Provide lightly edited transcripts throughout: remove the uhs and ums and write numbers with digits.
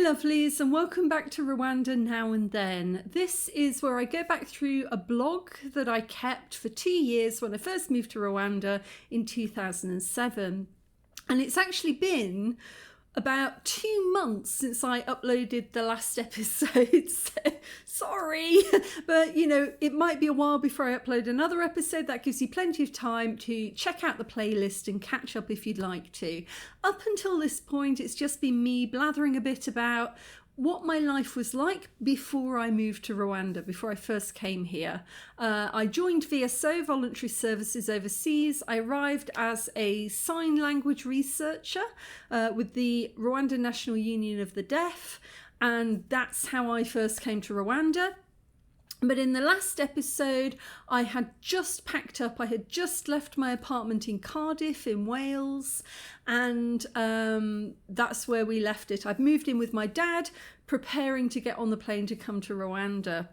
lovelies, and welcome back to Rwanda Now and Then. This is where I go back through a blog that I kept for 2 years when I first moved to Rwanda in 2007. And it's actually been about 2 months since I uploaded the last episode. So, sorry, but it might be a while before I upload another episode. That gives you plenty of time to check out the playlist and catch up if you'd like to. Up until this point, it's just been me blathering a bit about what my life was like before I moved to Rwanda, before I first came here. I joined VSO, Voluntary Services Overseas. I arrived as a sign language researcher with the Rwanda National Union of the Deaf, and that's how I first came to Rwanda. But in the last episode, I had just packed up. I had just left my apartment in Cardiff in Wales, and that's where we left it. I'd moved in with my dad, preparing to get on the plane to come to Rwanda.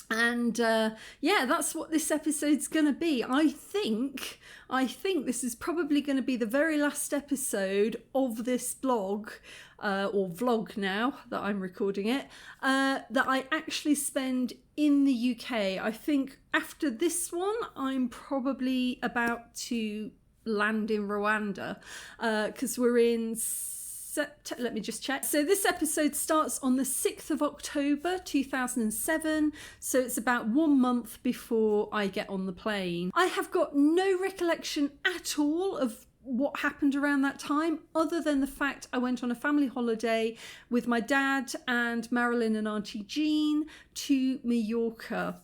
And that's what this episode's going to be. I think this is probably going to be the very last episode of this blog, or vlog now that I'm recording it, that I actually spend in the UK. I think after this one, I'm probably about to land in Rwanda, because we're in let me just check. So this episode starts on the 6th of October 2007, so it's about 1 month before I get on the plane. I have got no recollection at all of what happened around that time, other than the fact I went on a family holiday with my dad and Marilyn and Auntie Jean to Majorca.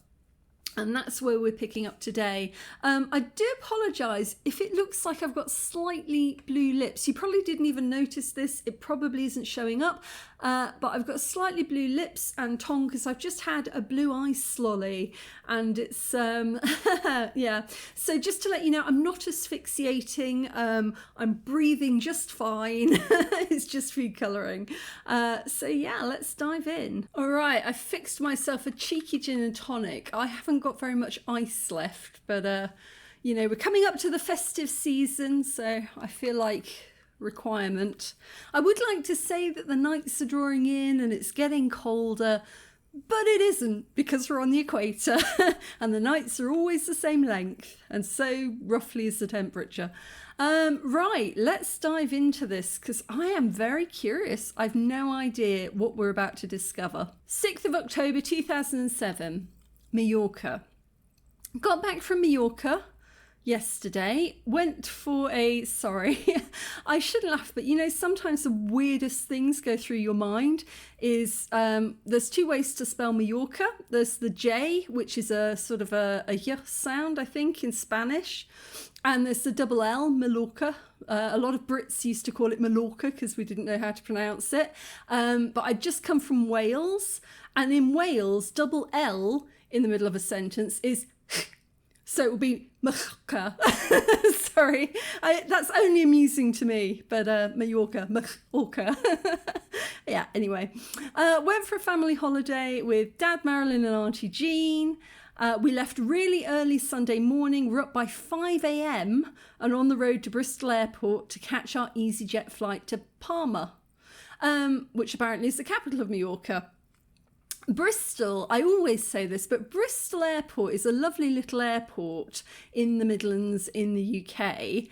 And that's where we're picking up today. I do apologise if it looks like I've got slightly blue lips. You probably didn't even notice this. It probably isn't showing up. But I've got slightly blue lips and tongue because I've just had a blue ice lolly. And it's, yeah. So just to let you know, I'm not asphyxiating. I'm breathing just fine. It's just food colouring. So yeah, let's dive in. All right, I fixed myself a cheeky gin and tonic. I haven't got very much ice left, but we're coming up to the festive season, so I feel like requirement. I would like to say that the nights are drawing in and it's getting colder, but it isn't, because we're on the equator and the nights are always the same length, and so roughly is the temperature. Right, let's dive into this because I am very curious. I've no idea what we're about to discover. 6th of October 2007. Majorca. Got back from Majorca yesterday, went for a, sorry, I should laugh, but sometimes the weirdest things go through your mind is, there's 2 ways to spell Majorca. There's the J, which is a sort of a y sound, I think, in Spanish. And there's the double L, Mallorca. A lot of Brits used to call it Mallorca because we didn't know how to pronounce it. But I'd just come from Wales, and in Wales, double L in the middle of a sentence is so it will be Majorca. Sorry, that's only amusing to me, but Majorca, Majorca. Yeah, anyway. Went for a family holiday with Dad, Marilyn and Auntie Jean. We left really early Sunday morning. We're up by 5 a.m. and on the road to Bristol Airport to catch our EasyJet flight to Palma, which apparently is the capital of Majorca. Bristol, I always say this, but Bristol Airport is a lovely little airport in the Midlands in the UK,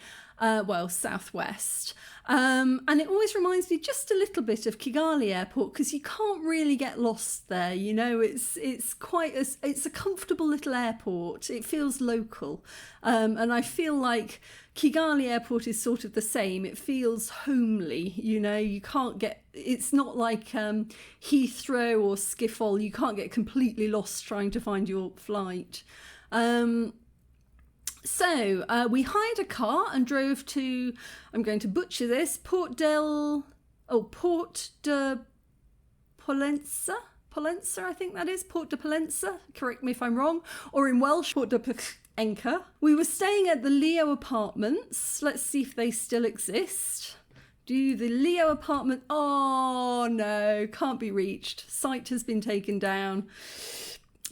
southwest. And it always reminds me just a little bit of Kigali Airport because you can't really get lost there. It's quite it's a comfortable little airport. It feels local, and I feel like Kigali Airport is sort of the same. It feels homely. You can't get. It's not like Heathrow or Schiphol. You can't get completely lost trying to find your flight. So we hired a car and drove to, I'm going to butcher this, Port de Pollença, I think that is, Port de Pollença, correct me if I'm wrong, or in Welsh, Port de Enca. We were staying at the Leo Apartments. Let's see if they still exist. Do the Leo apartment, oh no, can't be reached. Site has been taken down.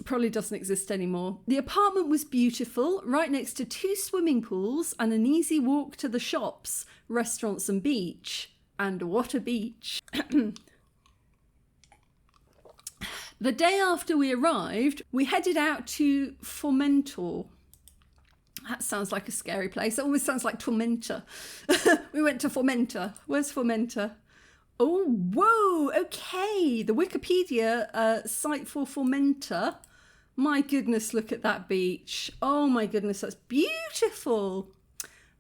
Probably doesn't exist anymore. The apartment was beautiful, right next to 2 swimming pools and an easy walk to the shops, restaurants and beach. And what a beach. The day after we arrived, we headed out to Formentor. That sounds like a scary place. It always sounds like Tormentor. We went to Formentor. Where's Formentor? Oh, whoa, okay. The Wikipedia site for Formentor. My goodness, look at that beach. Oh my goodness, that's beautiful.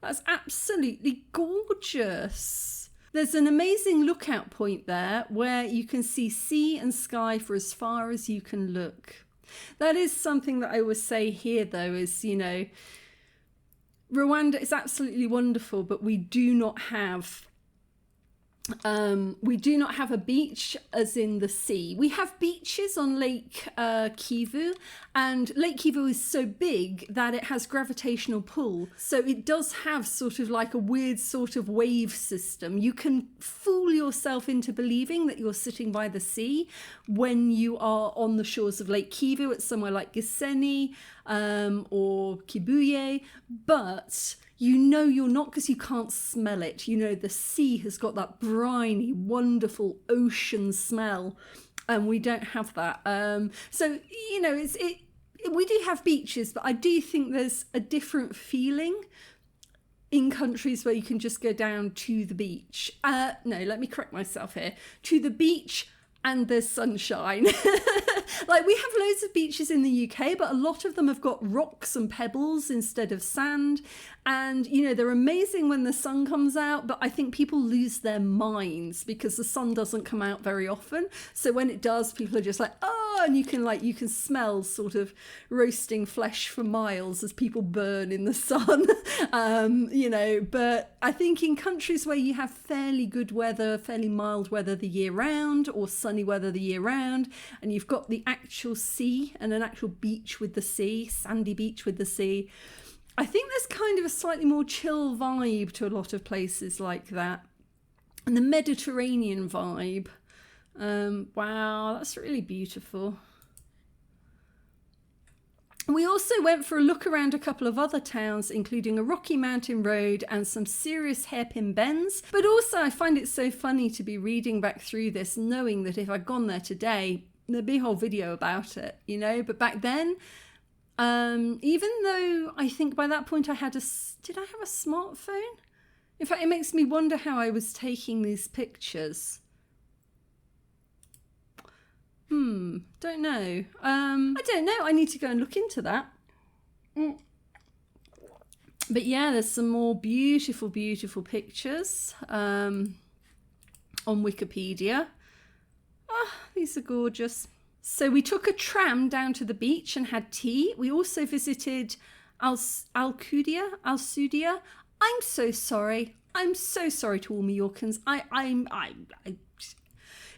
That's absolutely gorgeous. There's an amazing lookout point there where you can see sea and sky for as far as you can look. That is something that I always say here, though, is, you know, Rwanda is absolutely wonderful, but we do not have a beach as in the sea. We have beaches on Lake Kivu, and Lake Kivu is so big that it has gravitational pull. So it does have sort of like a weird sort of wave system. You can fool yourself into believing that you're sitting by the sea when you are on the shores of Lake Kivu at somewhere like Gisenyi or Kibuye, but you know you're not, because you can't smell it. You know, the sea has got that briny, wonderful ocean smell, and we don't have that. So, you know, we do have beaches, but I do think there's a different feeling in countries where you can just go down to the beach. No, let me correct myself here. To the beach and there's sunshine. Like, we have loads of beaches in the UK, but a lot of them have got rocks and pebbles instead of sand. And, you know, they're amazing when the sun comes out, but I think people lose their minds because the sun doesn't come out very often. So when it does, people are just like, oh, and you can smell sort of roasting flesh for miles as people burn in the sun. You know, but I think in countries where you have fairly good weather, fairly mild weather the year round, or sunny weather the year round, and you've got the actual sea and an actual beach with the sea, sandy beach with the sea, I think there's kind of a slightly more chill vibe to a lot of places like that. And the Mediterranean vibe. Wow, that's really beautiful. We also went for a look around a couple of other towns, including a rocky mountain road and some serious hairpin bends. But also I find it so funny to be reading back through this, knowing that if I'd gone there today, there'd be a whole video about it, you know. But back then, even though I think by that point did I have a smartphone? In fact, it makes me wonder how I was taking these pictures. Don't know. I don't know. I need to go and look into that. But yeah, there's some more beautiful, beautiful pictures on Wikipedia. Ah, these are gorgeous. So we took a tram down to the beach and had tea. We also visited Al-Sudia. I'm so sorry. I'm so sorry to all Majorcans.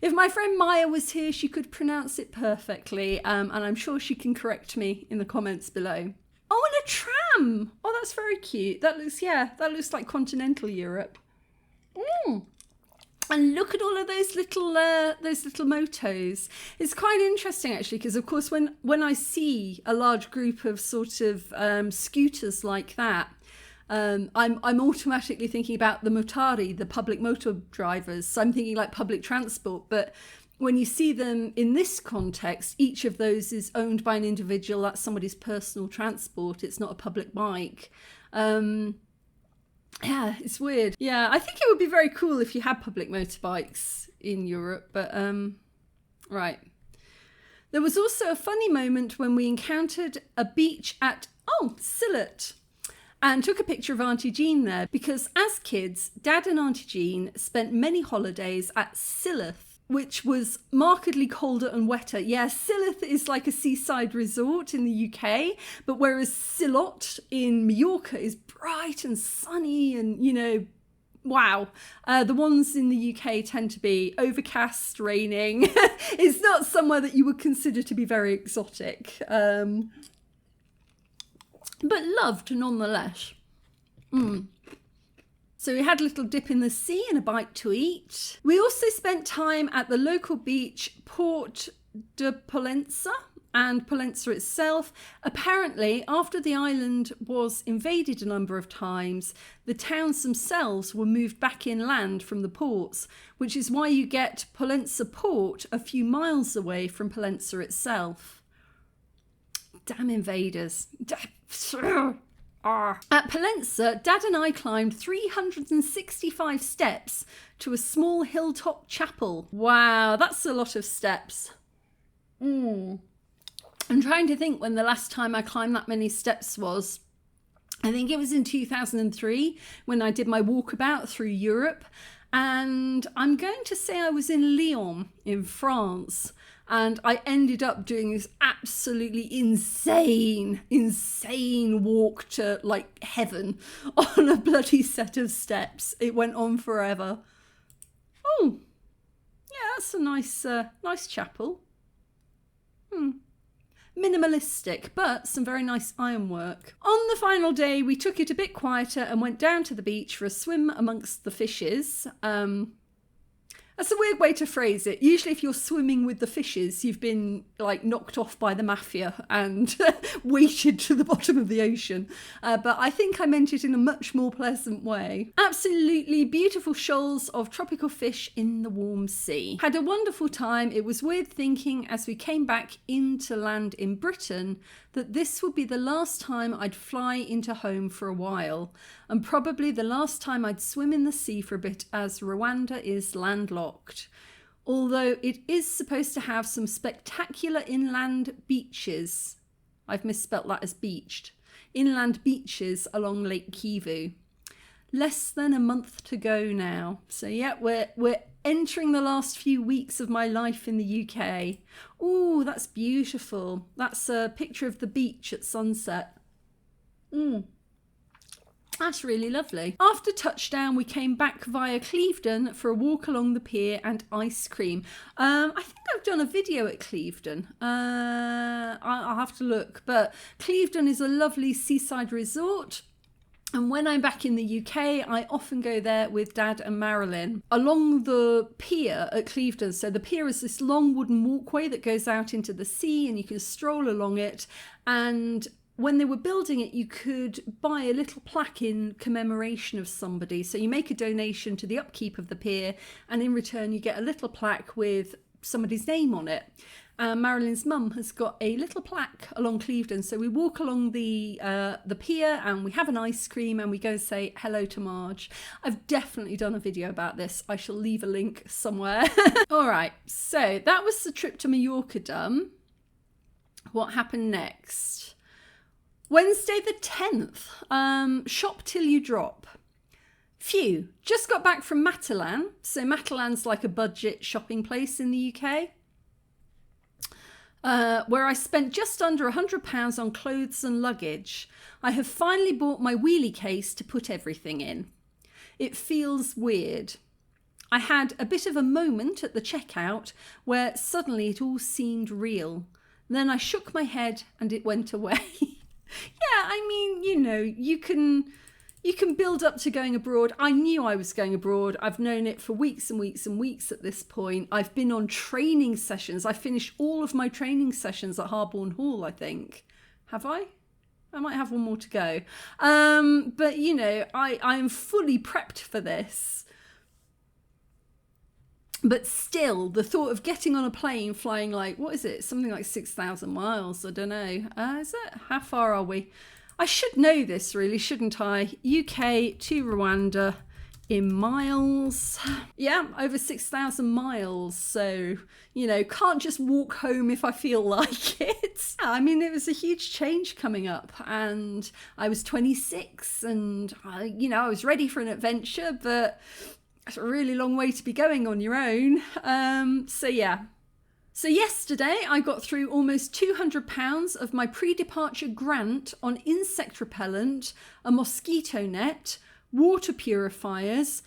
If my friend Maya was here, she could pronounce it perfectly, and I'm sure she can correct me in the comments below. Oh, and a tram! Oh, that's very cute. That looks like continental Europe. And look at all of those little motos. It's quite interesting, actually, because of course when I see a large group of sort of scooters like that, I'm automatically thinking about the motari, the public motor drivers. So I'm thinking like public transport. But when you see them in this context, each of those is owned by an individual. That's somebody's personal transport. It's not a public bike. Yeah, it's weird. Yeah, I think it would be very cool if you had public motorbikes in Europe. But right. There was also a funny moment when we encountered a beach at Sillet, and took a picture of Auntie Jean there, because as kids, Dad and Auntie Jean spent many holidays at Sillet, which was markedly colder and wetter. Yeah, Sillet is like a seaside resort in the UK, but whereas Silot in Majorca is bright and sunny and, you know, wow. The ones in the UK tend to be overcast, raining. It's not somewhere that you would consider to be very exotic. But loved nonetheless. So we had a little dip in the sea and a bite to eat. We also spent time at the local beach, Port de Pollença. and Pollenza itself. Apparently, after the island was invaded a number of times, the towns themselves were moved back inland from the ports, which is why you get Pollenza Port a few miles away from Pollenza itself. Damn invaders. At Pollenza, Dad and I climbed 365 steps to a small hilltop chapel. Wow, that's a lot of steps. I'm trying to think when the last time I climbed that many steps was. I think it was in 2003 when I did my walkabout through Europe. And I'm going to say I was in Lyon in France. And I ended up doing this absolutely insane walk to like heaven on a bloody set of steps. It went on forever. Oh, yeah, that's a nice chapel. Minimalistic, but some very nice ironwork. On the final day, we took it a bit quieter and went down to the beach for a swim amongst the fishes. That's a weird way to phrase it. Usually if you're swimming with the fishes, you've been like knocked off by the mafia and weighted to the bottom of the ocean. But I think I meant it in a much more pleasant way. Absolutely beautiful shoals of tropical fish in the warm sea. Had a wonderful time. It was weird thinking as we came back into land in Britain that this would be the last time I'd fly into home for a while, and probably the last time I'd swim in the sea for a bit, as Rwanda is landlocked. Although it is supposed to have some spectacular inland beaches. I've misspelt that as beached. Inland beaches along Lake Kivu. Less than a month to go now. So yeah, we're entering the last few weeks of my life in the UK. Oh, that's beautiful. That's a picture of the beach at sunset. That's really lovely. After touchdown, we came back via Clevedon for a walk along the pier and ice cream. I think I've done a video at Clevedon. I'll have to look. But Clevedon is a lovely seaside resort. And when I'm back in the UK, I often go there with Dad and Marilyn along the pier at Clevedon. So the pier is this long wooden walkway that goes out into the sea and you can stroll along it. And when they were building it, you could buy a little plaque in commemoration of somebody. So you make a donation to the upkeep of the pier and in return you get a little plaque with somebody's name on it. Marilyn's mum has got a little plaque along Clevedon. So we walk along the pier and we have an ice cream and we go say hello to Marge. I've definitely done a video about this. I shall leave a link somewhere. All right, so that was the trip to Majorca done. What happened next? Wednesday the 10th, shop till you drop. Phew, just got back from Matalan. So Matalan's like a budget shopping place in the UK. Where I spent just under £100 on clothes and luggage. I have finally bought my wheelie case to put everything in. It feels weird. I had a bit of a moment at the checkout where suddenly it all seemed real. Then I shook my head and it went away. Yeah, I mean, you know, you can build up to going abroad. I knew I was going abroad. I've known it for weeks and weeks and weeks at this point. I've been on training sessions. I finished all of my training sessions at Harborne Hall, I think. Have I? I might have one more to go. But, you know, I am fully prepped for this. But still, the thought of getting on a plane flying like, what is it? Something like 6,000 miles. I don't know. Is it? How far are we? I should know this really, shouldn't I? UK to Rwanda in miles. Yeah, over 6,000 miles. So, you know, can't just walk home if I feel like it. I mean, it was a huge change coming up and I was 26 and, I was ready for an adventure, but it's a really long way to be going on your own. So yeah. So yesterday I got through almost £200 of my pre-departure grant on insect repellent, a mosquito net, water purifiers,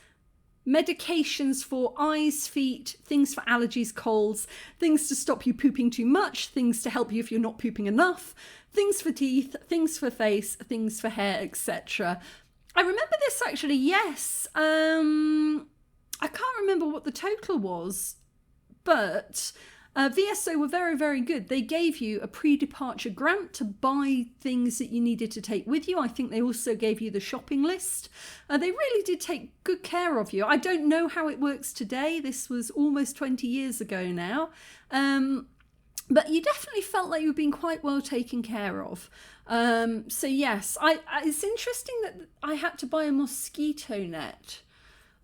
medications for eyes, feet, things for allergies, colds, things to stop you pooping too much, things to help you if you're not pooping enough, things for teeth, things for face, things for hair, etc. I remember this actually, yes. I can't remember what the total was, but VSO were very, very good. They gave you a pre-departure grant to buy things that you needed to take with you. I think they also gave you the shopping list. They really did take good care of you. I don't know how it works today. This was almost 20 years ago now. But you definitely felt like you were being quite well taken care of. So yes, it's interesting that I had to buy a mosquito net.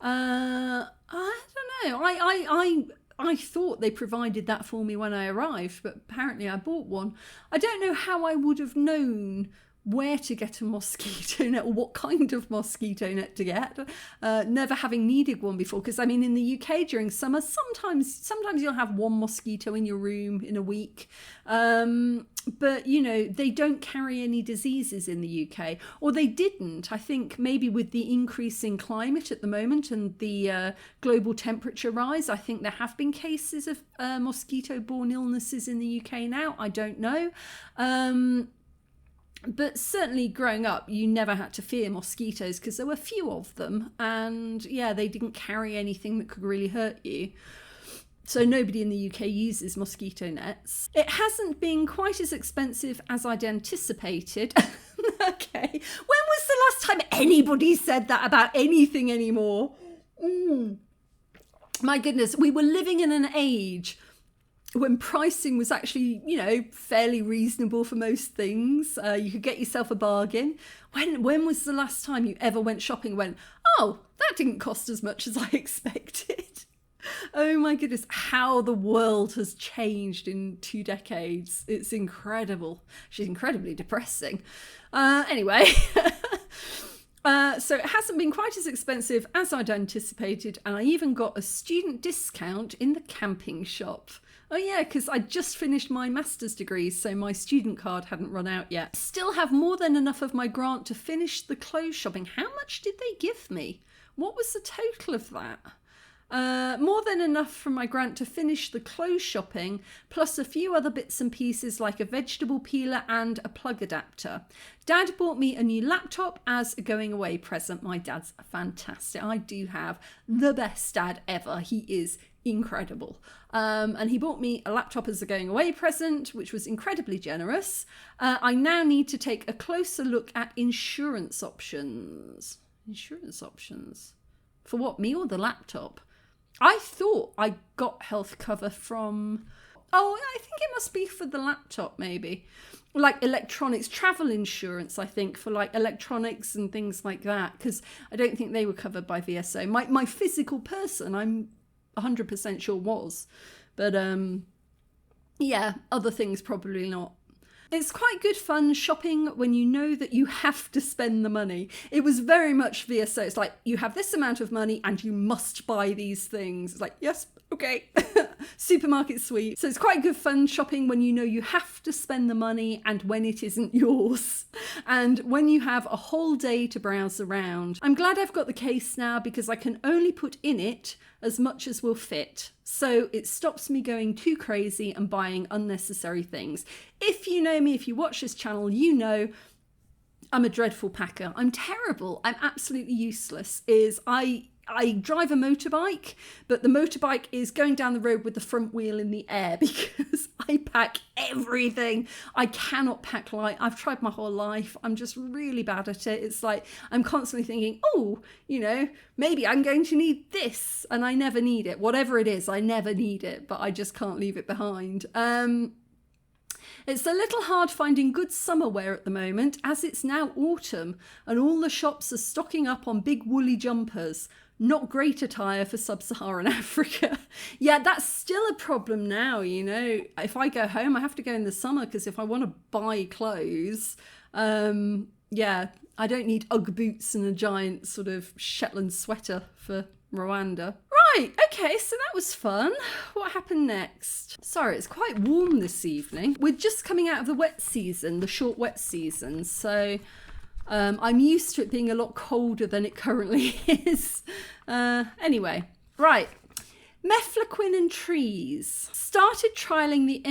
I don't know. I thought they provided that for me when I arrived, but apparently I bought one. I don't know how I would have known where to get a mosquito net or what kind of mosquito net to get, never having needed one before. Because I mean, in the UK during summer, sometimes you'll have one mosquito in your room in a week. But, you know, they don't carry any diseases in the UK, or they didn't. I think maybe with the increase in climate at the moment and the global temperature rise, I think there have been cases of mosquito-borne illnesses in the UK now. I don't know. But certainly growing up, you never had to fear mosquitoes because there were few of them. And yeah, they didn't carry anything that could really hurt you. So nobody in the UK uses mosquito nets. It hasn't been quite as expensive as I'd anticipated. Okay. When was the last time anybody said that about anything anymore? My goodness, we were living in an age when pricing was actually, you know, fairly reasonable for most things. You could get yourself a bargain. When was the last time you ever went shopping and went, oh, that didn't cost as much as I expected? Oh my goodness, how the world has changed in 2 decades. It's incredible. She's incredibly depressing. Anyway, so it hasn't been quite as expensive as I'd anticipated, and I even got a student discount in the camping shop. Oh yeah, because I just finished my master's degree, so my student card hadn't run out yet. Still have more than enough of my grant to finish the clothes shopping. How much did they give me? What was the total of that? More than enough from my grant to finish the clothes shopping, plus a few other bits and pieces like a vegetable peeler and a plug adapter. Dad bought me a new laptop as a going away present. My dad's fantastic. I do have the best dad ever. He is incredible. And he bought me a laptop as a going away present, which was incredibly generous. I now need to take a closer look at insurance options. Insurance options? For what, me or the laptop? I thought I got health cover from... Oh, I think it must be for the laptop, maybe. Like electronics, travel insurance, I think, for like electronics and things like that. Because I don't think they were covered by VSO. My physical person, I'm 100% sure was. But yeah, other things probably not. It's quite good fun shopping when you know that you have to spend the money. It was very much VSO. It's like, you have this amount of money and you must buy these things. It's like, yes, okay. Supermarket sweet. So it's quite good fun shopping when you know you have to spend the money and when it isn't yours. And when you have a whole day to browse around. I'm glad I've got the case now because I can only put in it as much as will fit. So it stops me going too crazy and buying unnecessary things. If you know me, if you watch this channel, you know I'm a dreadful packer. I'm terrible. I'm absolutely useless. I drive a motorbike, but the motorbike is going down the road with the front wheel in the air because I pack everything. I cannot pack light. I've tried my whole life. I'm just really bad at it. It's like I'm constantly thinking, oh, you know, maybe I'm going to need this, and I never need it. Whatever it is, I never need it, but I just can't leave it behind. It's a little hard finding good summer wear at the moment as it's now autumn and all the shops are stocking up on big woolly jumpers. Not great attire for sub-Saharan Africa. Yeah, that's still a problem now, you know. If I go home, I have to go in the summer because if I want to buy clothes, yeah, I don't need Ugg boots and a giant sort of Shetland sweater for Rwanda. Right, okay, so that was fun. What happened next? Sorry, it's quite warm this evening. We're just coming out of the wet season, the short wet season, so... I'm used to it being a lot colder than it currently is. Anyway, right. Mefloquine and trees. Started trialling the...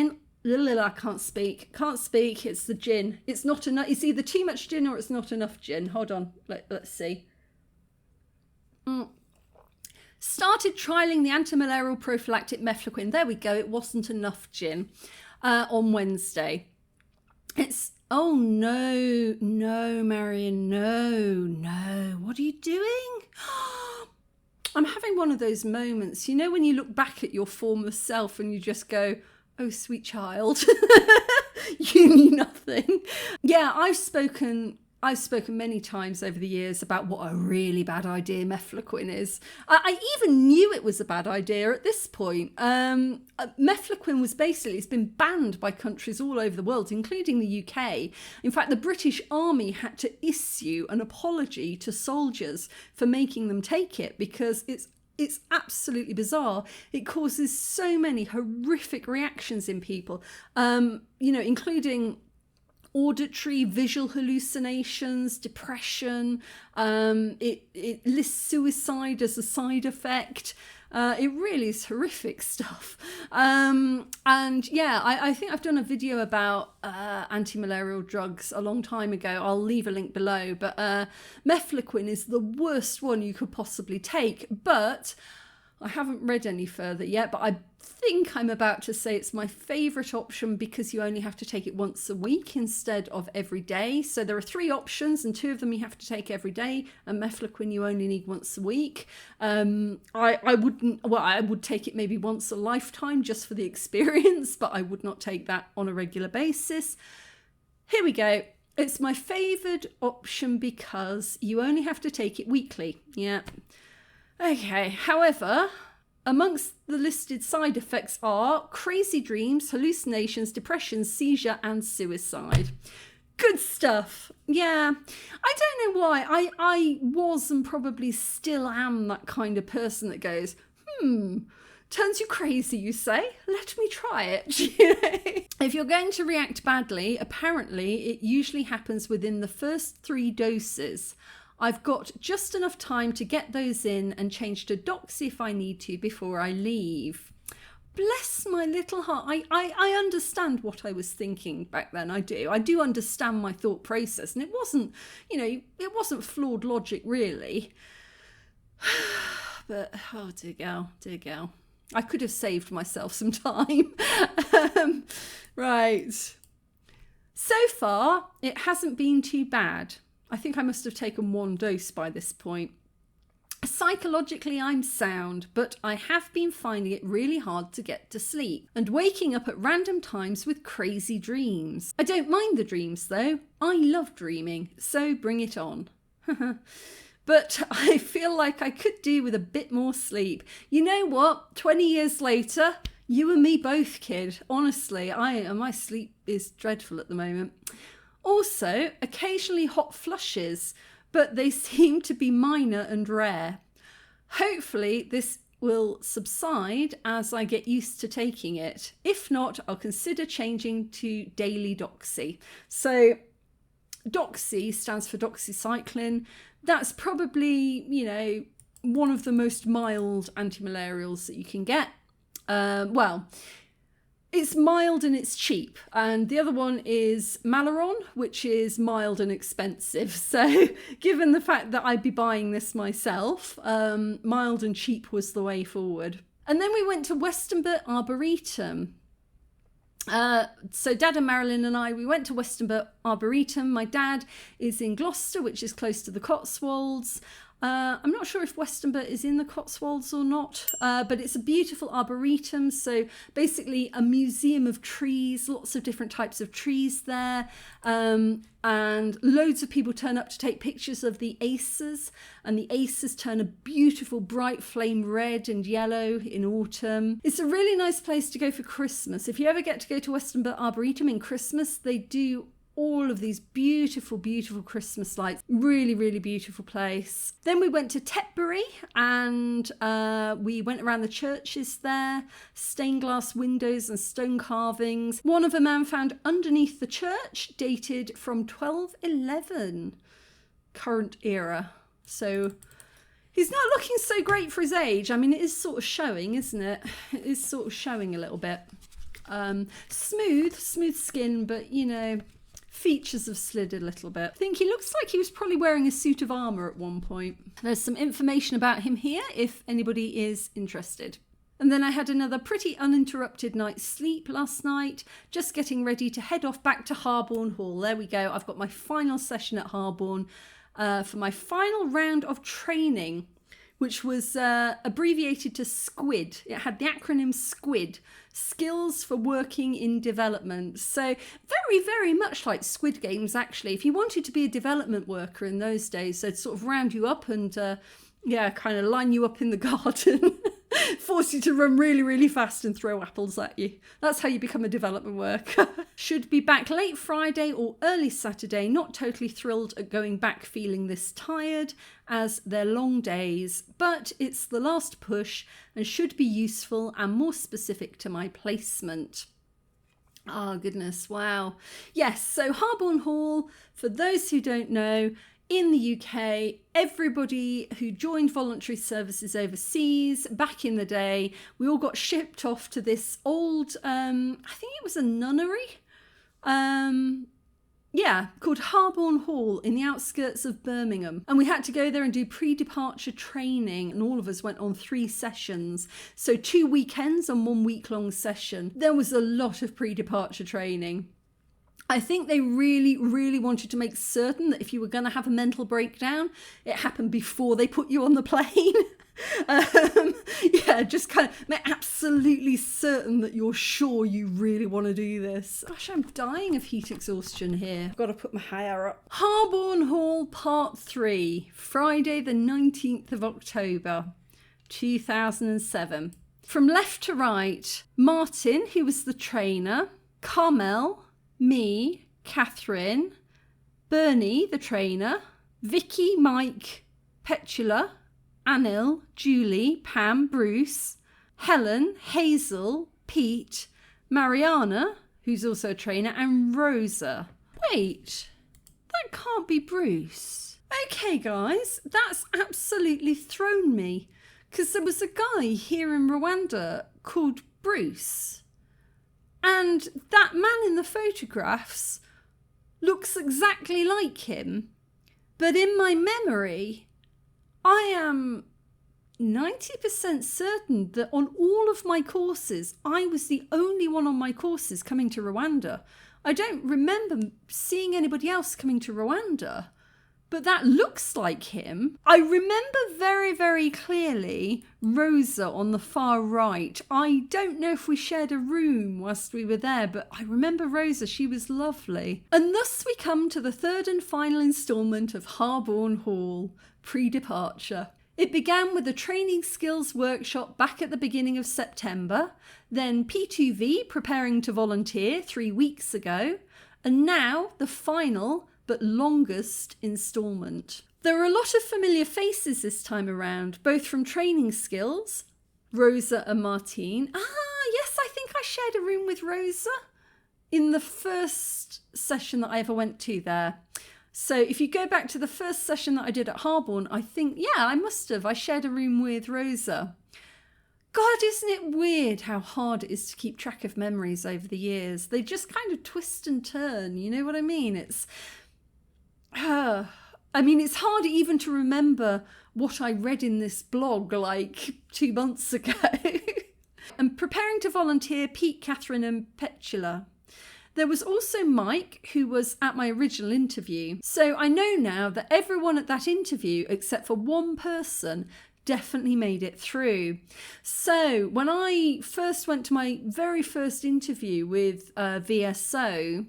I can't speak. Can't speak. It's the gin. It's not enough. It's either too much gin or it's not enough gin. Hold on. Let's see. Started trialling the antimalarial prophylactic mefloquine. There we go. It wasn't enough gin on Wednesday. Oh no, Marion, no. What are you doing? I'm having one of those moments, you know, when you look back at your former self and you just go, oh, sweet child, you knew nothing. Yeah, I've spoken many times over the years about what a really bad idea mefloquine is. I even knew it was a bad idea at this point. Mefloquine it's been banned by countries all over the world, including the UK. In fact, the British Army had to issue an apology to soldiers for making them take it because it's absolutely bizarre. It causes so many horrific reactions in people, including auditory, visual hallucinations, depression. It lists suicide as a side effect. It really is horrific stuff. I think I've done a video about antimalarial drugs a long time ago. I'll leave a link below. But mefloquine is the worst one you could possibly take. But I haven't read any further yet, but I think I'm about to say it's my favourite option because you only have to take it once a week instead of every day. So there are 3 options and 2 of them you have to take every day, and mefloquine you only need once a week. I would take it maybe once a lifetime just for the experience, but I would not take that on a regular basis. Here we go. It's my favoured option because you only have to take it weekly. Yeah. Okay, however, amongst the listed side effects are crazy dreams, hallucinations, depression, seizure, and suicide. Good stuff. Yeah, I don't know why. I was and probably still am that kind of person that goes, turns you crazy, you say? Let me try it. If you're going to react badly, apparently it usually happens within the first 3 doses. I've got just enough time to get those in and change to doxy if I need to before I leave. Bless my little heart. I understand what I was thinking back then. I do understand my thought process, and it wasn't flawed logic really. But oh dear girl. I could have saved myself some time. Right. So far, it hasn't been too bad. I think I must have taken 1 dose by this point. Psychologically, I'm sound, but I have been finding it really hard to get to sleep and waking up at random times with crazy dreams. I don't mind the dreams though. I love dreaming, so bring it on. But I feel like I could do with a bit more sleep. You know what? 20 years later, you and me both, kid. Honestly, my sleep is dreadful at the moment. Also, occasionally hot flushes, but they seem to be minor and rare. Hopefully this will subside as I get used to taking it. If not, I'll consider changing to daily doxy. So doxy stands for doxycycline. That's probably, one of the most mild antimalarials that you can get. It's mild and it's cheap. And the other one is Malaria, which is mild and expensive. So given the fact that I'd be buying this myself, mild and cheap was the way forward. And then we went to Westonbirt Arboretum. So Dad and Marilyn and we went to Westonbirt Arboretum. My dad is in Gloucester, which is close to the Cotswolds. I'm not sure if Westonbirt is in the Cotswolds or not, but it's a beautiful arboretum. So basically a museum of trees, lots of different types of trees there. And loads of people turn up to take pictures of the acers, and the acers turn a beautiful bright flame red and yellow in autumn. It's a really nice place to go for Christmas. If you ever get to go to Westonbirt Arboretum in Christmas, they do all of these beautiful, beautiful Christmas lights. Really, really beautiful place. Then we went to Tetbury and we went around the churches there, stained glass windows and stone carvings. One of a man found underneath the church, dated from 1211, current era. So he's not looking so great for his age. I mean, it is sort of showing, isn't it? It is sort of showing a little bit. Smooth skin, but features have slid a little bit. I think he looks like he was probably wearing a suit of armour at one point. There's some information about him here if anybody is interested. And then I had another pretty uninterrupted night's sleep last night, just getting ready to head off back to Harborne Hall. There we go. I've got my final session at Harborne for my final round of training, which was abbreviated to SQUID. It had the acronym SQUID, Skills for Working in Development. So very, very much like Squid Games, actually. If you wanted to be a development worker in those days, they'd sort of round you up and, kind of line you up in the garden, force you to run really, really fast and throw apples at you. That's how you become a development worker. Should be back late Friday or early Saturday. Not totally thrilled at going back feeling this tired, as they're long days, but it's the last push and should be useful and more specific to my placement. Oh, goodness, wow. Yes, so Harborne Hall, for those who don't know, in the UK, everybody who joined voluntary services overseas back in the day, we all got shipped off to this old, I think it was a nunnery, called Harborne Hall in the outskirts of Birmingham. And we had to go there and do pre-departure training, and all of us went on 3 sessions. So 2 weekends and 1 week-long session. There was a lot of pre-departure training. I think they really, really wanted to make certain that if you were going to have a mental breakdown, it happened before they put you on the plane. Just kind of make absolutely certain that you're sure you really want to do this. Gosh, I'm dying of heat exhaustion here. I've got to put my hair up. Harborne Hall Part 3, Friday the 19th of October, 2007. From left to right, Martin, who was the trainer, Carmel, me, Catherine, Bernie, the trainer, Vicky, Mike, Petula, Anil, Julie, Pam, Bruce, Helen, Hazel, Pete, Mariana, who's also a trainer, and Rosa. Wait, that can't be Bruce. Okay, guys, that's absolutely thrown me, because there was a guy here in Rwanda called Bruce. And that man in the photographs looks exactly like him. But in my memory, I am 90% certain that on all of my courses, I was the only one on my courses coming to Rwanda. I don't remember seeing anybody else coming to Rwanda. But that looks like him. I remember very, very clearly Rosa on the far right. I don't know if we shared a room whilst we were there, but I remember Rosa. She was lovely. And thus we come to the third and final instalment of Harborne Hall, pre-departure. It began with a training skills workshop back at the beginning of September, then P2V preparing to volunteer 3 weeks ago, and now the final but longest instalment. There are a lot of familiar faces this time around, both from training skills, Rosa and Martine. Yes, I think I shared a room with Rosa in the first session that I ever went to there. So if you go back to the first session that I did at Harborne, I think, I must have. I shared a room with Rosa. God, isn't it weird how hard it is to keep track of memories over the years? They just kind of twist and turn, you know what I mean? It's hard even to remember what I read in this blog like 2 months ago. And preparing to volunteer, Pete, Catherine and Petula. There was also Mike, who was at my original interview. So I know now that everyone at that interview, except for one person, definitely made it through. So when I first went to my very first interview with VSO,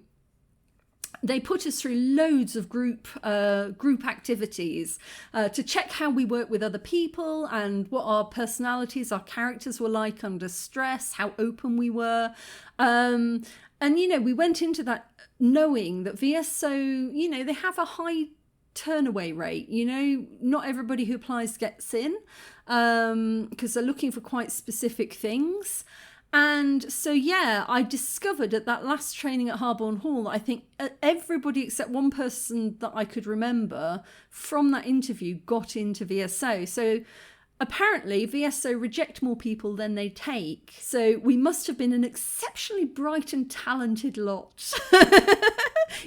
they put us through loads of group activities to check how we work with other people and what our personalities, our characters were like under stress, how open we were. And, we went into that knowing that VSO, they have a high turnaway rate. Not everybody who applies gets in because they're looking for quite specific things. And so, I discovered at that last training at Harborne Hall that I think everybody except one person that I could remember from that interview got into VSO. So apparently VSO reject more people than they take. So we must have been an exceptionally bright and talented lot.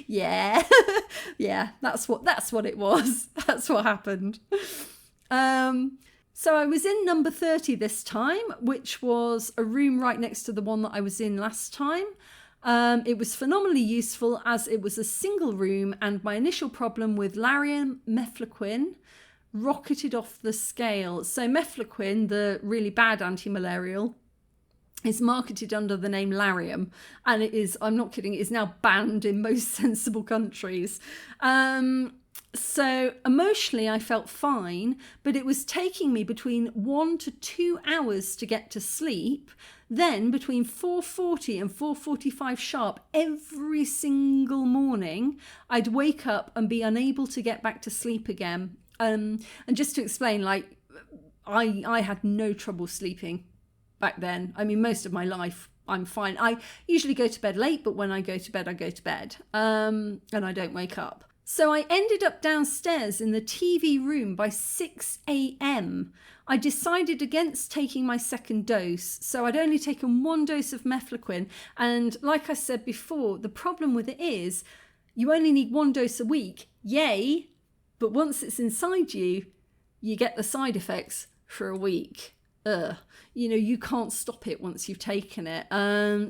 Yeah. Yeah, that's what it was. That's what happened. So I was in number 30 this time, which was a room right next to the one that I was in last time. It was phenomenally useful as it was a single room, and my initial problem with Lariam mefloquine rocketed off the scale. So mefloquine, the really bad antimalarial, is marketed under the name Lariam, and it is, I'm not kidding, it is now banned in most sensible countries. So emotionally I felt fine, but it was taking me between 1 to 2 hours to get to sleep. Then between 4:40 and 4:45 sharp every single morning, I'd wake up and be unable to get back to sleep again. And just to explain, like, I had no trouble sleeping back then. I mean, most of my life I'm fine. I usually go to bed late, but when I go to bed, I go to bed, and I don't wake up. So I ended up downstairs in the TV room by 6 a.m. I decided against taking my second dose, so I'd only taken 1 dose of mefloquine. And like I said before, the problem with it is you only need 1 dose a week. Yay! But once it's inside you, you get the side effects for a week. You know, you can't stop it once you've taken it.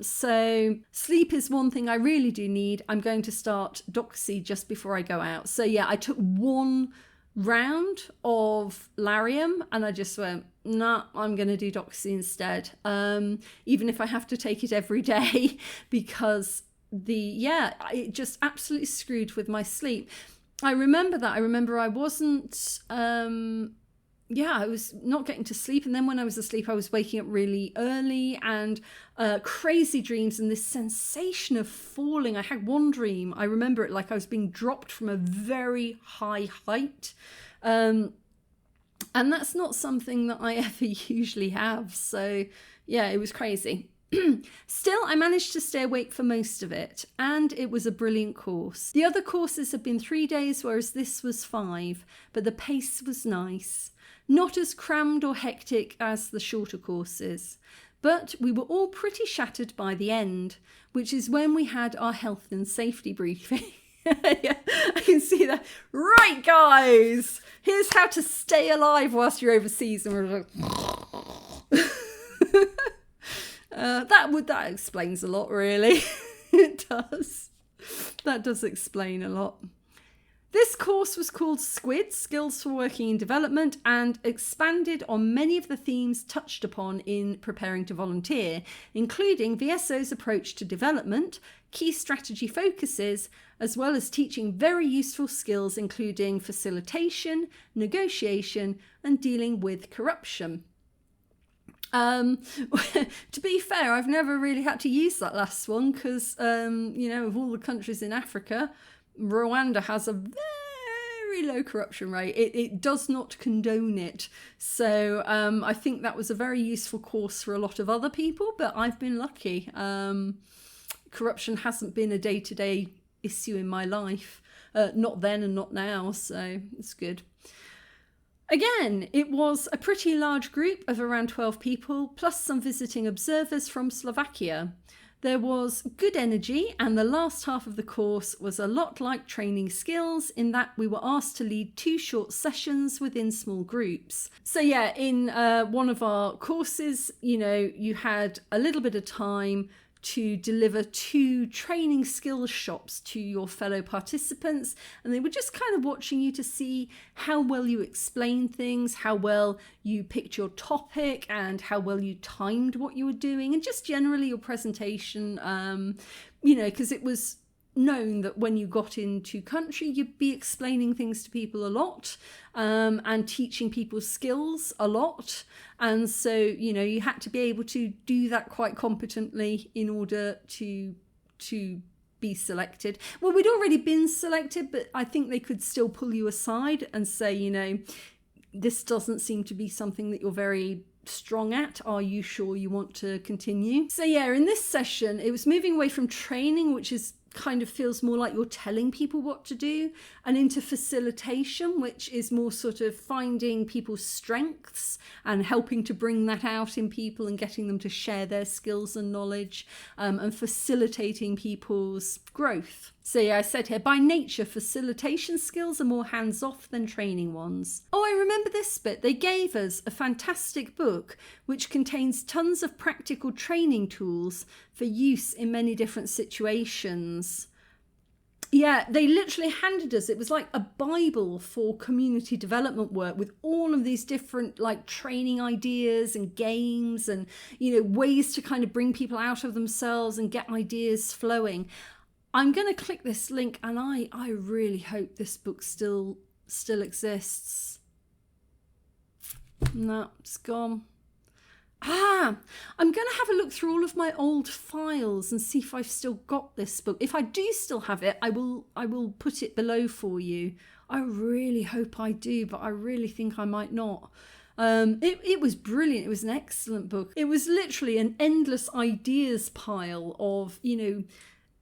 So sleep is one thing I really do need. I'm going to start Doxy just before I go out. So yeah, I took 1 round of Lariam and I just went, nah, I'm going to do Doxy instead. Even if I have to take it every day, because it just absolutely screwed with my sleep. I remember that. I remember I wasn't, I was not getting to sleep. And then when I was asleep, I was waking up really early and crazy dreams and this sensation of falling. I had one dream. I remember it like I was being dropped from a very high height. And that's not something that I ever usually have. So yeah, it was crazy. Still, I managed to stay awake for most of it, and it was a brilliant course. The other courses had been 3 days, whereas this was 5, but the pace was nice. Not as crammed or hectic as the shorter courses, but we were all pretty shattered by the end, which is when we had our health and safety briefing. Yeah, I can see that. Right, guys, here's how to stay alive whilst you're overseas. And we're like, that explains a lot, really. It does. That does explain a lot. This course was called Squid, Skills for Working in Development, and expanded on many of the themes touched upon in Preparing to Volunteer, including VSO's approach to development, key strategy focuses, as well as teaching very useful skills including facilitation, negotiation, and dealing with corruption. To be fair, I've never really had to use that last one because, of all the countries in Africa, Rwanda has a very low corruption rate. It does not condone it. So I think that was a very useful course for a lot of other people, but I've been lucky. Corruption hasn't been a day-to-day issue in my life. Not then and not now, so it's good. Again, it was a pretty large group of around 12 people, plus some visiting observers from Slovakia. There was good energy, and the last half of the course was a lot like training skills in that we were asked to lead 2 short sessions within small groups. So yeah, in one of our courses, you had a little bit of time to deliver 2 training skills shops to your fellow participants, and they were just kind of watching you to see how well you explained things, how well you picked your topic, and how well you timed what you were doing, and just generally your presentation, because it was known that when you got into country, you'd be explaining things to people a lot, and teaching people skills a lot. And so, you had to be able to do that quite competently in order to be selected. Well, we'd already been selected, but I think they could still pull you aside and say, this doesn't seem to be something that you're very strong at. Are you sure you want to continue? So yeah, in this session, it was moving away from training, which is kind of feels more like you're telling people what to do, and into facilitation, which is more sort of finding people's strengths and helping to bring that out in people and getting them to share their skills and knowledge, and facilitating people's growth. So yeah, I said here, by nature, facilitation skills are more hands-off than training ones. Oh, I remember this bit. They gave us a fantastic book which contains tons of practical training tools for use in many different situations. Yeah, they literally handed us, it was like a Bible for community development work with all of these different like training ideas and games and, you know, ways to kind of bring people out of themselves and get ideas flowing. I'm going to click this link, and I really hope this book still exists. No, it's gone. I'm going to have a look through all of my old files and see if I've still got this book. If I do still have it, I will put it below for you. I really hope I do, but I really think I might not. It was brilliant. It was an excellent book. It was literally an endless ideas pile of, you know,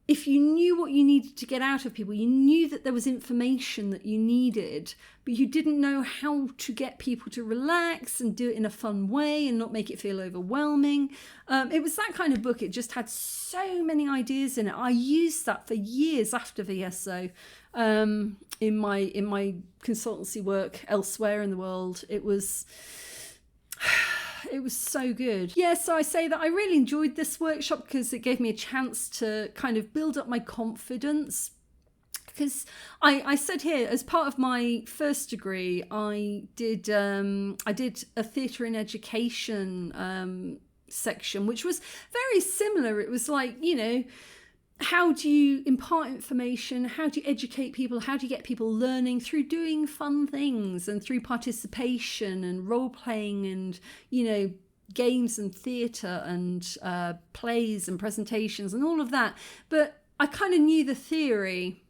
if you knew what you needed to get out of people, you knew that there was information that you needed, but you didn't know how to get people to relax and do it in a fun way and not make it feel overwhelming. It was that kind of book. It just had so many ideas in it. I used that for years after VSO in my consultancy work elsewhere in the world. It was so good. Yeah, so I say that I really enjoyed this workshop because it gave me a chance to kind of build up my confidence. Because I said here, as part of my first degree, I did a theatre in education section, which was very similar. It was like, you know, how do you impart information? How do you educate people? How do you get people learning through doing fun things and through participation and role playing and, you know, games and theatre and plays and presentations and all of that. But I kind of knew the theory,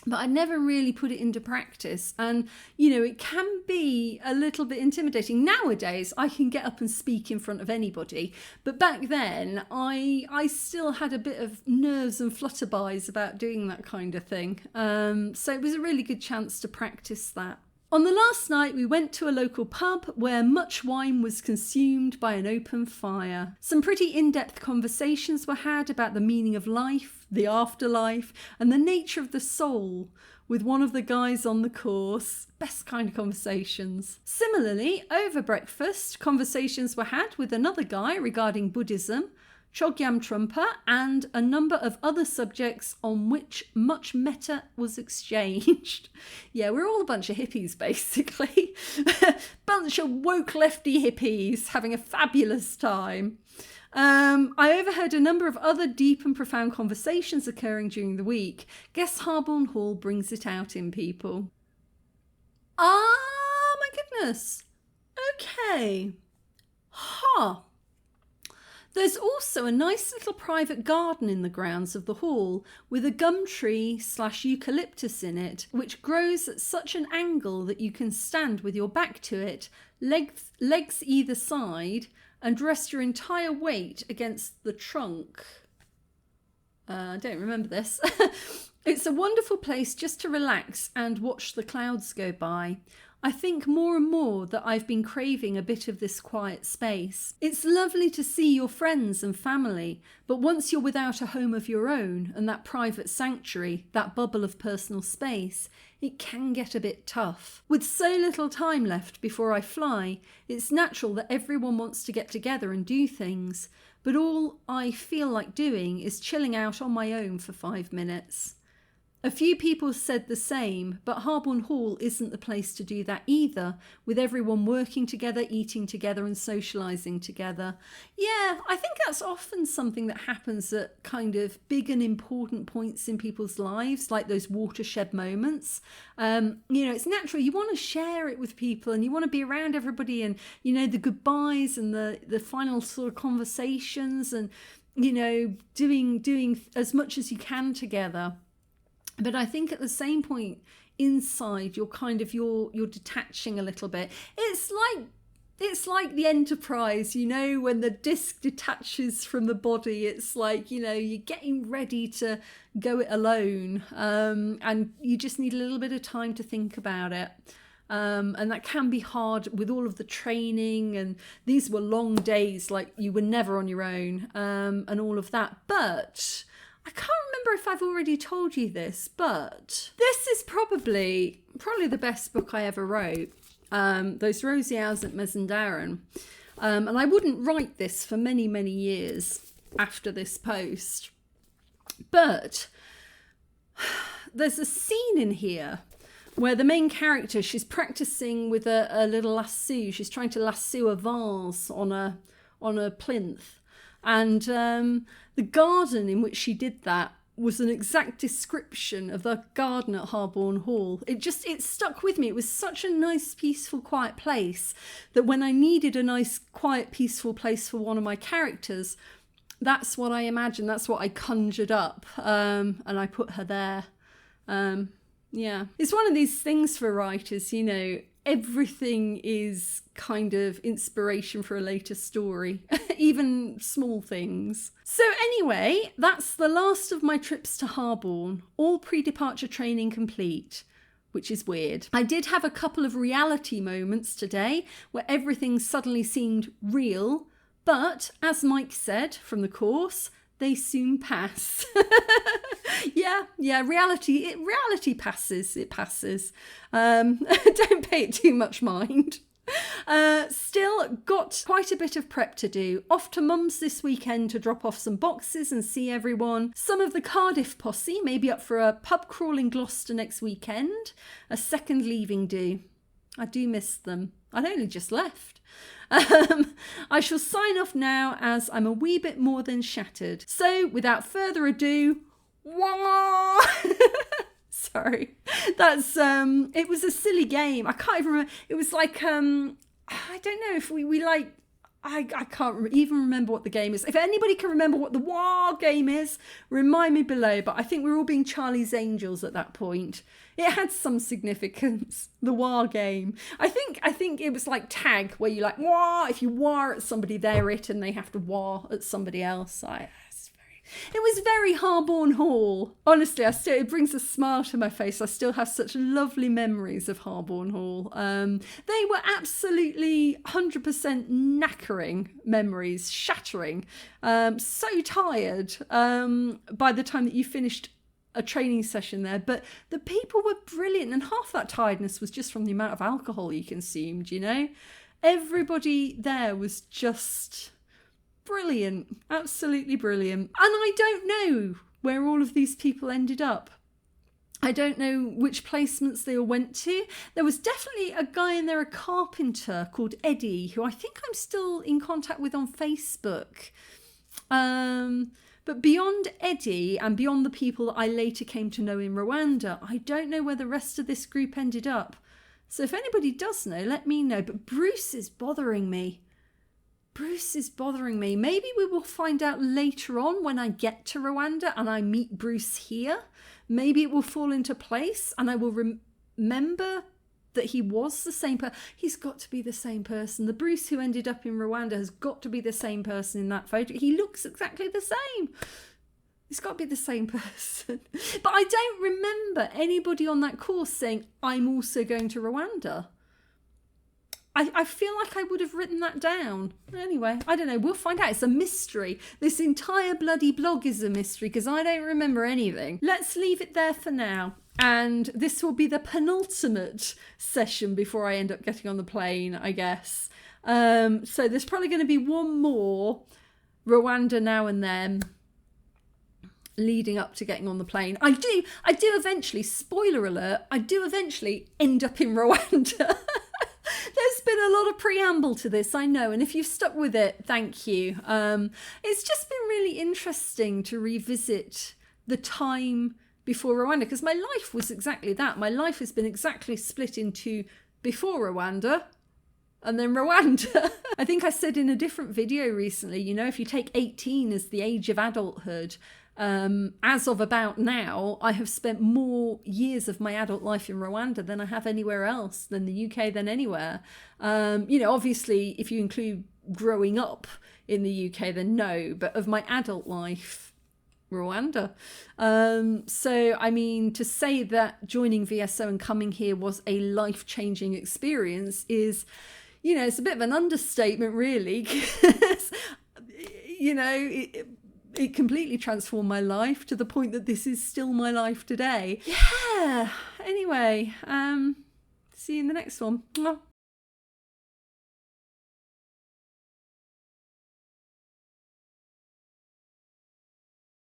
but I never really put it into practice. And, you know, it can be a little bit intimidating. Nowadays, I can get up and speak in front of anybody. But back then, I still had a bit of nerves and flutterbys about doing that kind of thing. So it was a really good chance to practice that. On the last night, we went to a local pub where much wine was consumed by an open fire. Some pretty in-depth conversations were had about the meaning of life, the afterlife, and the nature of the soul, with one of the guys on the course. Best kind of conversations. Similarly, over breakfast, conversations were had with another guy regarding Buddhism, Chogyam Trungpa, and a number of other subjects on which much metta was exchanged. Yeah, we're all a bunch of hippies, basically. Bunch of woke lefty hippies having a fabulous time. I overheard a number of other deep and profound conversations occurring during the week. Guess Harborne Hall brings it out in people. Ah, my goodness. Okay. Huh. There's also a nice little private garden in the grounds of the hall with a gum tree / eucalyptus in it, which grows at such an angle that you can stand with your back to it, legs either side, and rest your entire weight against the trunk. I don't remember this. It's a wonderful place just to relax and watch the clouds go by. I think more and more that I've been craving a bit of this quiet space. It's lovely to see your friends and family, but once you're without a home of your own and that private sanctuary, that bubble of personal space, it can get a bit tough. With so little time left before I fly, it's natural that everyone wants to get together and do things, but all I feel like doing is chilling out on my own for 5 minutes. A few people said the same, but Harborne Hall isn't the place to do that either, with everyone working together, eating together and socialising together. Yeah, I think that's often something that happens at kind of big and important points in people's lives, like those watershed moments. You know, it's natural. You want to share it with people and you want to be around everybody and, you know, the goodbyes and the final sort of conversations and, you know, doing as much as you can together. But I think at the same point inside, you're detaching a little bit. It's like It's like the Enterprise, you know, when the disc detaches from the body, it's like, you know, you're getting ready to go it alone, and you just need a little bit of time to think about it. And that can be hard with all of the training, and these were long days, like you were never on your own, and all of that. But I can't remember if I've already told you this, but this is probably the best book I ever wrote. Those Rosy Hours at Mazandaran. And I wouldn't write this for many, many years after this post. But there's a scene in here where the main character, she's practicing with a little lasso. She's trying to lasso a vase on a plinth. And the garden in which she did that was an exact description of the garden at Harborne Hall. It stuck with me. It was such a nice, peaceful, quiet place that when I needed a nice, quiet, peaceful place for one of my characters, that's what I imagined. That's what I conjured up, and I put her there. Yeah, it's one of these things for writers, you know, everything is kind of inspiration for a later story, even small things. So anyway, that's the last of my trips to Harborne, all pre-departure training complete, which is weird. I did have a couple of reality moments today where everything suddenly seemed real, but as Mike said from the course, they soon pass. Yeah, reality passes. It passes. Don't pay it too much mind. Still got quite a bit of prep to do. Off to Mum's this weekend to drop off some boxes and see everyone. Some of the Cardiff posse may be up for a pub crawl in Gloucester next weekend. A second leaving do. I do miss them. I'd only just left. I shall sign off now as I'm a wee bit more than shattered. So without further ado, wah! Sorry, that's it was a silly game. I can't even remember. It was like I don't know if we like. I can't even remember what the game is. If anybody can remember what the wah game is, remind me below. But I think we were all being Charlie's Angels at that point. It had some significance, the wah game. I think it was like tag, where you like wah. If you wah at somebody, they're it, and they have to wah at somebody else. It was very Harborne Hall. Honestly, it brings a smile to my face. I still have such lovely memories of Harborne Hall. They were absolutely 100% knackering memories, shattering. So tired by the time that you finished a training session there. But the people were brilliant, and half that tiredness was just from the amount of alcohol you consumed, you know? Everybody there was just brilliant, absolutely brilliant. And I don't know where all of these people ended up. I don't know which placements they all went to. There was definitely a guy in there, a carpenter called Eddie, who I think I'm still in contact with on Facebook. But beyond Eddie and beyond the people that I later came to know in Rwanda, I don't know where the rest of this group ended up. So if anybody does know, let me know. But Bruce is bothering me. Maybe we will find out later on when I get to Rwanda and I meet Bruce here. Maybe it will fall into place and I will remember that he was the same person. He's got to be the same person. The Bruce who ended up in Rwanda has got to be the same person in that photo. He looks exactly the same. It's got to be the same person. But I don't remember anybody on that course saying, I'm also going to Rwanda. I feel like I would have written that down. Anyway, I don't know. We'll find out. It's a mystery. This entire bloody blog is a mystery because I don't remember anything. Let's leave it there for now. And this will be the penultimate session before I end up getting on the plane, I guess. So there's probably going to be one more Rwanda now and then leading up to getting on the plane. I do eventually, spoiler alert, I do eventually end up in Rwanda. There's been a lot of preamble to this, I know, and if you've stuck with it, thank you. It's just been really interesting to revisit the time before Rwanda, because my life was exactly that. My life has been exactly split into before Rwanda and then Rwanda. I think I said in a different video recently, you know, if you take 18 as the age of adulthood, as of about now, I have spent more years of my adult life in Rwanda than I have anywhere else, than the UK, than anywhere. Obviously, if you include growing up in the UK, then no, but of my adult life, Rwanda. So, I mean, to say that joining VSO and coming here was a life-changing experience is, it's a bit of an understatement, really, because, it completely transformed my life to the point that this is still my life today. Yeah. Anyway, see you in the next one.